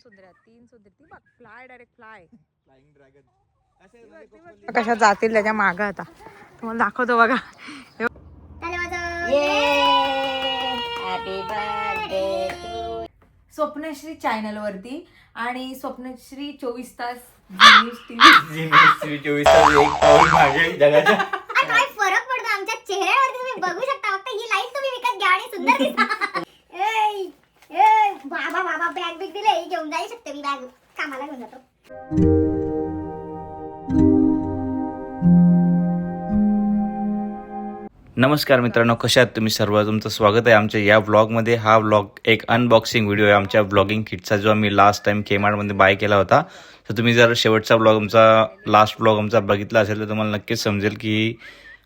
सुंदऱ्या 3 सुंदरी ती बघ fly direct fly flying dragon कशा जातील त्याच्या मागं आता तुम्हाला दाखवतो बघा. स्वप्नश्री चॅनल वरती आणि स्वप्नश्री 24 तास झी न्यूज TV 24 तास एक पाऊल मागे जगाच्या. काय फरक पडतो आमच्या चेहऱ्यावरती तुम्ही बघू शकता. फक्त ही लाईट तुम्ही विकत घ्या आणि सुंदर दिसता. बाबा बाबा बॅग बिग दिले घेऊन जाऊ शकते मी बॅग कामाला घेऊन जातो. नमस्कार मित्रांनो, कशा आहात तुम्ही सर्व. तुमचं स्वागत आहे आमच्या या व्लॉगमध्ये. हा व्लॉग एक अनबॉक्सिंग व्हिडिओ आहे आमच्या ब्लॉगिंग किटचा, जो आम्ही लास्ट टाइम केमार्टमध्ये बाय केला होता. तर तुम्ही जर शेवटचा ब्लॉग आमचा लास्ट ब्लॉग आमचा बघितला असेल तर तुम्हाला नक्कीच समजेल की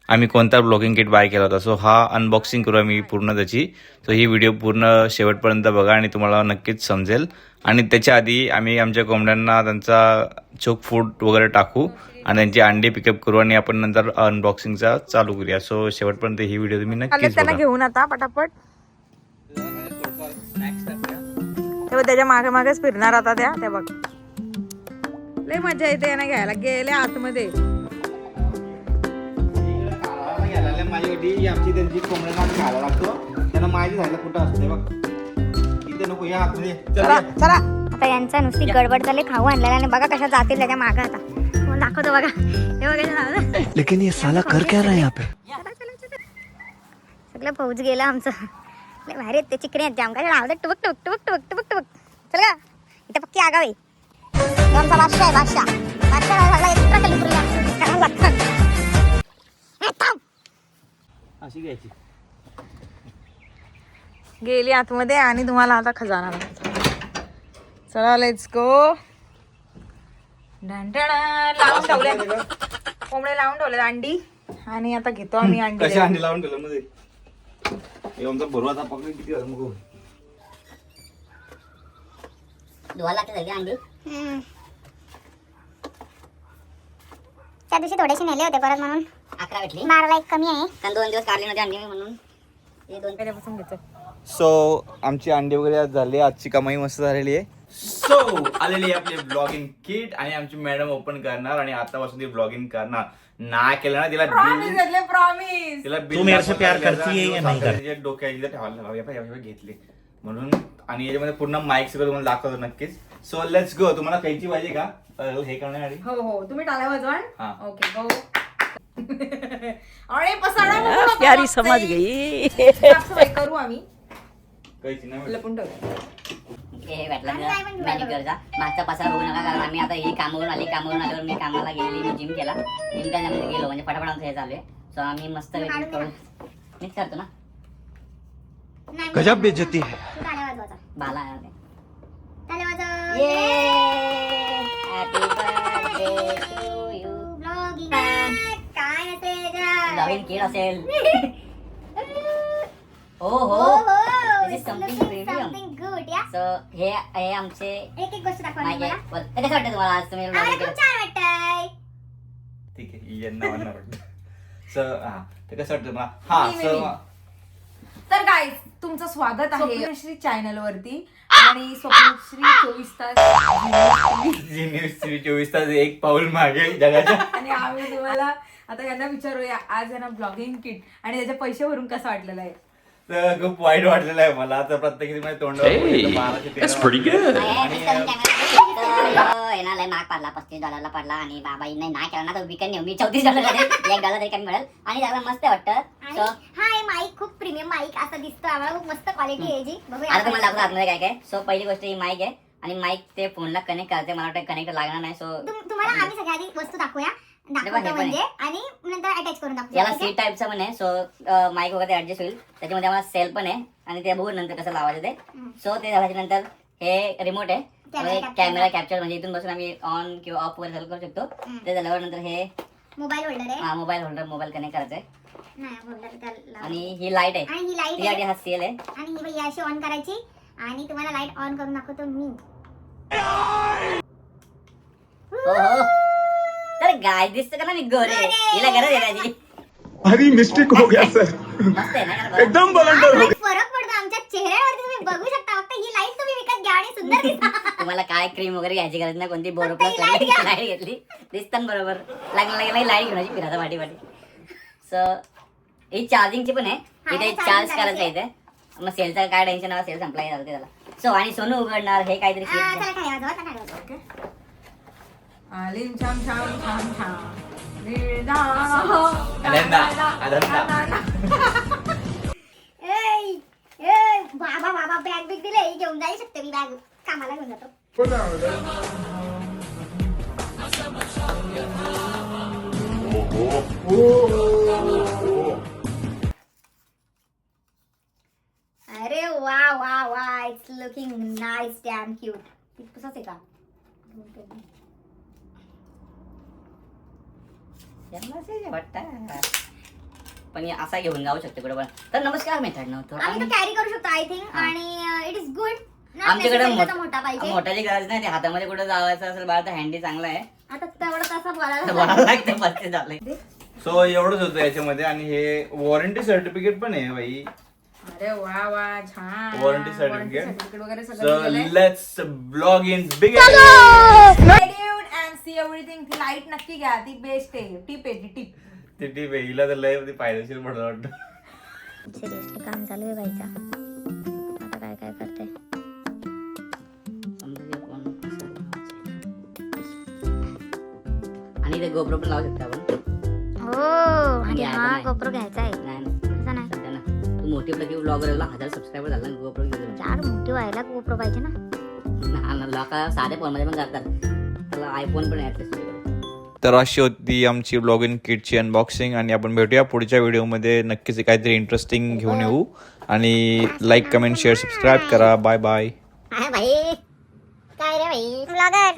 आम्ही कोणता ब्लॉगिंग किट बाय केला होता. सो हा अनबॉक्सिंग करू आम्ही पूर्ण त्याची. सो ही व्हिडिओ पूर्ण शेवटपर्यंत बघा आणि तुम्हाला नक्कीच समजेल. आणि त्याच्या आधी आम्ही आमच्या कोंबड्यांना त्यांचा चोक फूड वगैरे टाकू आणि त्यांची अंडी पिकअप करू आणि आपण नंतर अनबॉक्सिंगचा चालू करूया. सो शेवटपर्यंत ही व्हिडिओ तुम्ही नक्कीच त्यांना घेऊन आता पटापट त्याच्या मागे मागेच फिरणार आता त्या बघ. लय मजा येते यांना घ्यायला. गेले आतमध्ये आमची त्यांची कोंबड्यांना खायला लागतो. त्यांना माहिती झालं कुठं असते बघ. इथे नको या आतमध्ये. चला आता यांचा नुसती गडबड झाली खाऊ आणलेला आणि बघा कशा जातील त्याच्या मागं आता दाखवतो बघा. हे बघा लेकिन ये साला कर क्या रहा है यहाँ पे. सगळं फौज गेलं आमचं. लय भारी आहेत ते चिकणे आहेत जाम. काय लावतात टुबक टुबक टुबक टुबक टुबक टुबक. चल का इथं पक्की आगाव आहे. आमचा बादशाह आहे बादशाह. बादशाह सगळा एक्स्ट्रा कलिबरी लागतात. अशी घ्यायची. गेली आतमध्ये आणि तुम्हाला आता खजाना चला लेट्स गो. लावून ठेवले कोंबडे, लावून ठेवले अंडी आणि आता घेतो आम्ही अंडी. कशी अंडी लावून ठेवलं मध्ये आमचा भरवाचा पकडून किती झालं मग धुवायला लागते सगळी अंडी. त्या दिवशी थोडेसे नेले होते परत म्हणून 11 भेटली. 12ला एक कमी आहे कारण 2 दिवस काढले नव्हते अंडी म्हणून हे 2 पहिल्यापासून घेतो. सो आमची अंडी वगैरे झाली. आजची कमाई मस्त झालेली आहे. सो आलेली आहे आपली ब्लॉगिंग किट आणि आमची मॅडम ओपन करणार आणि आतापासून ती ब्लॉगिंग करणार. नाही केलं ना तिला प्रॉमिस तिला तू मेरे से प्यार करती है या नहीं करती? डोक्याची ठेवायला घेतली म्हणून. आणि याच्यामध्ये पूर्ण माईक सगळं तुम्हाला दाखवतो नक्कीच. So let's go. तुम्हाला कैची पाहिजे का हे करण्यासाठी? हो हो तुम्ही टाळ्या वाजवाल. हा. Okay go. अरे पसारा प्यारी समझ गई. करू आम्ही कैची नाही लपून ठेवतो. हे भेटलं मॅनिक्युअरचा. मागचा पसारा बघू नका कारण आम्ही आता ही कामावरून आल्यावर मी कामाला गेलेली. मी जिम केला. जिम त्याच्यामध्ये गेलो म्हणजे फटाफट आमचं हे चालू आहे. सो आम्ही मस्त करून मीच करतो ना. गजब बेइज्जती है. बाला नवीन किड असेल. हो हो समथिंग प्रीमियम. सो हे आहे आमचे एक गोष्ट दाखवा माहिती आहे. कसं वाटतं तुम्हाला आज तुम्ही खूप छान वाटतंय. ठीक आहे यांना वाटतं. सो हा ते कसं वाटतं तुम्हाला? हा सो तर गाईज तुमचं स्वागत आहे स्वप्नश्री चॅनल वरती आणि स्वप्नश्री 24 तास झी न्यूज TV 24 तास एक पाऊल मागे जगाच्या. आणि आम्ही तुम्हाला आता यांना विचारूया आज यांना ब्लॉगिंग किट आणि त्याचे पैसे भरून कसं वाटलेलं आहे. तर खूप वाईट वाटलेलं आहे मला. तर प्रत्येकी तोंडावर येणार माग पडला $35 पडला आणि बाबा नाही केला ना तर विकत नेऊ मी $34 $1 तरी कमी मिळेल आणि त्याला मस्त वाटतं. हा हे माईक खूप प्रीमियम माईक असं दिसतो आम्हाला. खूप मस्त क्वालिटी आहे जी. आता तुम्हाला दाखवतो आतमध्ये काय काय. सो पहिली गोष्ट ही माईक आहे आणि माईक ते फोनला कनेक्ट करते. मला वाटतं कनेक्ट लागणार नाही. सो तुम्हाला आम्ही सगळ्या आधी वस्तू दाखवतो म्हणजे आणि नंतर अटॅच करून दाखवू. याला सी टाईपचं पण आहे. सो माईक वगैरे ऍडजस्ट होईल. त्याच्यामध्ये आम्हाला सेल पण आहे आणि ते बघू नंतर कसं लावायचं ते. सो ते झाल्याच्या नंतर हे रिमोट आहे. कॅमेरा कॅप्चर म्हणजे इथून बसून आम्ही ऑन किंवा ऑफ वगैरे चालू करू शकतो. ते झाल्यावर नंतर हे मोबाईल होल्डर आहे. मोबाईल होल्डर मोबाईल कनेक्ट करायचा आहे. होल्डर आणि ही लाईट आहे. आणि ही लाईट हा सेल आहे आणि ही अशी ऑन करायची आणि तुम्हाला लाईट ऑन करून दाखवतो मी. हो तर गाय दिसतं का ना मी गोरे. हिला गरज आहे त्याची. अरे मिस्टेक हो गया सर. मस्त आहे ना एकदम बलंडर हो गया. फरक पडतो आमच्या चेहऱ्यावरती तुम्ही बघू शकता. फक्त ही लाईट तुम्ही विकत घ्या आणि सुंदर दिसा. तुम्हाला काय क्रीम वगैरे घ्यायची गरज नाही, कोणती बोरो प्लस लाईट घेतली दिसतं बरोबर. लागलं लाईट घेऊन फिरायचा पाठी सो ही चार्जिंगची पण आहे, इथे चार्ज करायचं आहे इथे. मग सेलचं काय टेन्शन नाही, सेल संपला चालते त्याला. सो आणि सोनू उघडणार हे काहीतरी चला sheet. खाली वाजवा, चला खाली वाजवा. आलीम छाम छाम छाम छाम विरदा. ए बाबा बॅग बिग दिले, घेऊन जाऊ शकते मी बॅग, कामाला घेऊन जातो. अरे वा वा वा, it's looking nice, damn cute. पुसच आहे का? यांना असे वाटतं. पण हे असा घेऊन जाऊ शकते कुठे पण. तर नमस्कार मित्रांनो, तर आम्ही तो कॅरी करू शकतो आय थिंक, आणि इट इज गुड. आमच्याकडे मोठा पाहिजे. मोठाची गरज नाही, ते हातामध्ये कुठे जावायचं असेल बाळा तर हँडी चांगला आहे. आता तेवढं तसा बोलायला बघायला लागते बसते झाले. सो एवढंच होतं याच्यामध्ये आणि हे वॉरंटी सर्टिफिकेट पण आहे बाई. अरे वा वा छान. Warranty certificate. वगैरे सो सगळं let's blog in big. And see everything. ती लाईट नक्की घ्या, ती बेस्ट आहे. टिप आहे ती टिप. ती टीप आहे, हिला तर लय फायदेशीर पडलं वाटतं. सिरियसली काम चालू आहे बाईचा. आता काय काय करते. आणि ते गोप्रो पण लावू शकता आपण. हो, म्हणजे आणि हा नाही. गोप्रो घ्यायचा आहे. नाही असा नाही, सध्या ना तू मोठी प्लगी ब्लॉगरला 1000 सबस्क्रायबर झाला ना गोप्रो घेऊन. जाड मोठी व्हायला गोप्रो पाहिजे ना. लोका साधे फोनमध्ये पण करतात, त्याला आयफोन पण ऍटलिस्ट. तर अशी होती आमची ब्लॉग इन किटची अनबॉक्सिंग आणि आपण भेटूया पुढच्या व्हिडिओमध्ये. नक्कीच काहीतरी इंटरेस्टिंग घेऊन येऊ. आणि लाईक कमेंट शेअर सबस्क्राईब करा. Bye bye. भाई काय रे भाई ब्लॉगर.